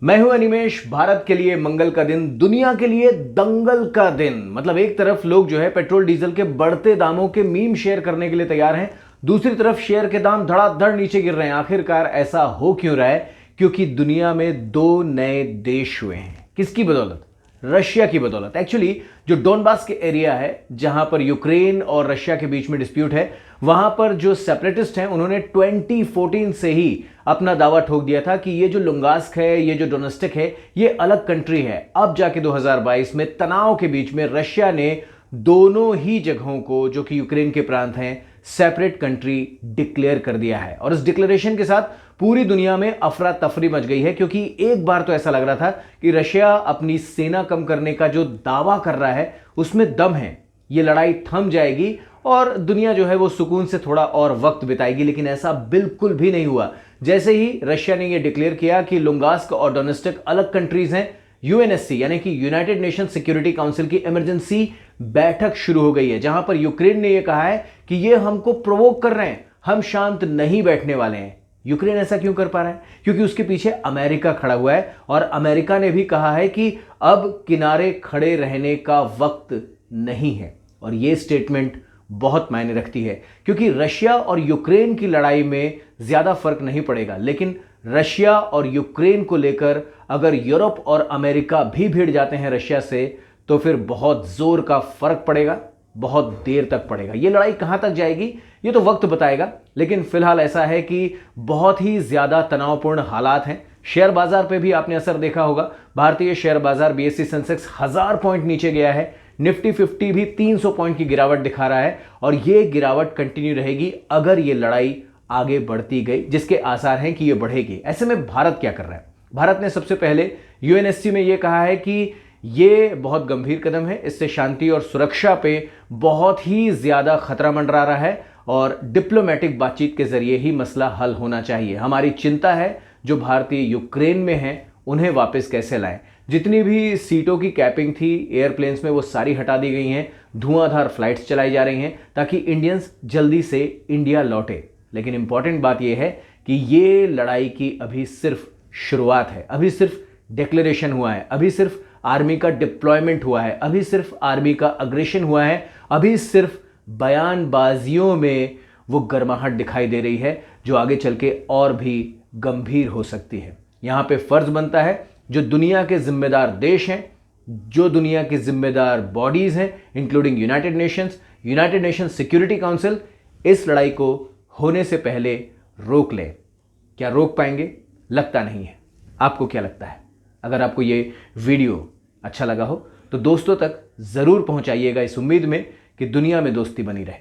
मैं हूं अनिमेश। भारत के लिए मंगल का दिन, दुनिया के लिए दंगल का दिन। मतलब एक तरफ लोग जो है पेट्रोल डीजल के बढ़ते दामों के मीम शेयर करने के लिए तैयार हैं, दूसरी तरफ शेयर के दाम धड़ाधड़ नीचे गिर रहे हैं। आखिरकार ऐसा हो क्यों रहा है? क्योंकि दुनिया में दो नए देश हुए हैं। किसकी बदौलत? रशिया की बदौलत। एक्चुअली जो डोनबास के एरिया है जहां पर यूक्रेन और रशिया के बीच में डिस्प्यूट है, वहां पर जो सेपरेटिस्ट हैं उन्होंने 2014 से ही अपना दावा ठोक दिया था कि ये जो लुंगास्क है, ये जो डोनेस्टिक है, ये अलग कंट्री है। अब जाके 2022 में तनाव के बीच में रशिया ने दोनों ही जगहों को, जो कि यूक्रेन के प्रांत हैं, सेपरेट कंट्री डिक्लेयर कर दिया है। और इस डिक्लेरेशन के साथ पूरी दुनिया में अफरा तफरी मच गई है, क्योंकि एक बार तो ऐसा लग रहा था कि रशिया अपनी सेना कम करने का जो दावा कर रहा है उसमें दम है, ये लड़ाई थम जाएगी और दुनिया जो है वो सुकून से थोड़ा और वक्त बिताएगी। लेकिन ऐसा बिल्कुल भी नहीं हुआ। जैसे ही रशिया ने यह डिक्लेयर किया कि लुंगास्क और डोनेस्टिक अलग कंट्रीज हैं, यूएनएससी यानी कि यूनाइटेड नेशन सिक्योरिटी काउंसिल की इमरजेंसी बैठक शुरू हो गई है, जहां पर यूक्रेन ने यह कहा है कि ये हमको प्रोवोक कर रहे हैं, हम शांत नहीं बैठने वाले हैं। यूक्रेन ऐसा क्यों कर पा रहा है? क्योंकि उसके पीछे अमेरिका खड़ा हुआ है और अमेरिका ने भी कहा है कि अब किनारे खड़े रहने का वक्त नहीं है। और यह स्टेटमेंट बहुत मायने रखती है, क्योंकि रशिया और यूक्रेन की लड़ाई में ज्यादा फर्क नहीं पड़ेगा, लेकिन रशिया और यूक्रेन को लेकर अगर यूरोप और अमेरिका भी भिड़ जाते हैं रशिया से, तो फिर बहुत जोर का फर्क पड़ेगा, बहुत देर तक पड़ेगा। यह लड़ाई कहां तक जाएगी ये तो वक्त बताएगा। लेकिन फिलहाल ऐसा है कि बहुत ही ज्यादा तनावपूर्ण हालात हैं। शेयर बाजार पे भी आपने असर देखा होगा। भारतीय शेयर बाजार बीएसई सेंसेक्स 1000 पॉइंट नीचे गया है। निफ्टी 50 भी 300 पॉइंट की गिरावट दिखा रहा है और यह गिरावट कंटिन्यू रहेगी अगर यह लड़ाई आगे बढ़ती गई, जिसके आसार हैं कि यह बढ़ेगी। ऐसे में भारत क्या कर रहा है? भारत ने सबसे पहले यूएनएससी में यह कहा है कि यह बहुत गंभीर कदम है, इससे शांति और सुरक्षा पे बहुत ही ज्यादा खतरा मंडरा रहा है और डिप्लोमेटिक बातचीत के जरिए ही मसला हल होना चाहिए। हमारी चिंता है जो भारतीय यूक्रेन में हैं उन्हें वापस कैसे लाएं। जितनी भी सीटों की कैपिंग थी एयरप्लेन्स में वो सारी हटा दी गई हैं, धुआंधार फ्लाइट्स चलाई जा रही हैं ताकि इंडियंस जल्दी से इंडिया लौटे। लेकिन इंपॉर्टेंट बात यह है कि ये लड़ाई की अभी सिर्फ शुरुआत है, अभी सिर्फ डिक्लेरेशन हुआ है, अभी सिर्फ आर्मी का डिप्लॉयमेंट हुआ है, अभी सिर्फ आर्मी का अग्रेशन हुआ है, अभी सिर्फ बयानबाजियों में वो गर्माहट दिखाई दे रही है जो आगे चल के और भी गंभीर हो सकती है। यहां पे फर्ज बनता है जो दुनिया के जिम्मेदार देश हैं, जो दुनिया की जिम्मेदार बॉडीज हैं, including United nation security council, इस लड़ाई को होने से पहले रोक ले। क्या रोक पाएंगे? लगता नहीं है। आपको क्या लगता है? अगर आपको ये वीडियो अच्छा लगा हो तो दोस्तों तक जरूर पहुंचाइएगा, इस उम्मीद में कि दुनिया में दोस्ती बनी रहे।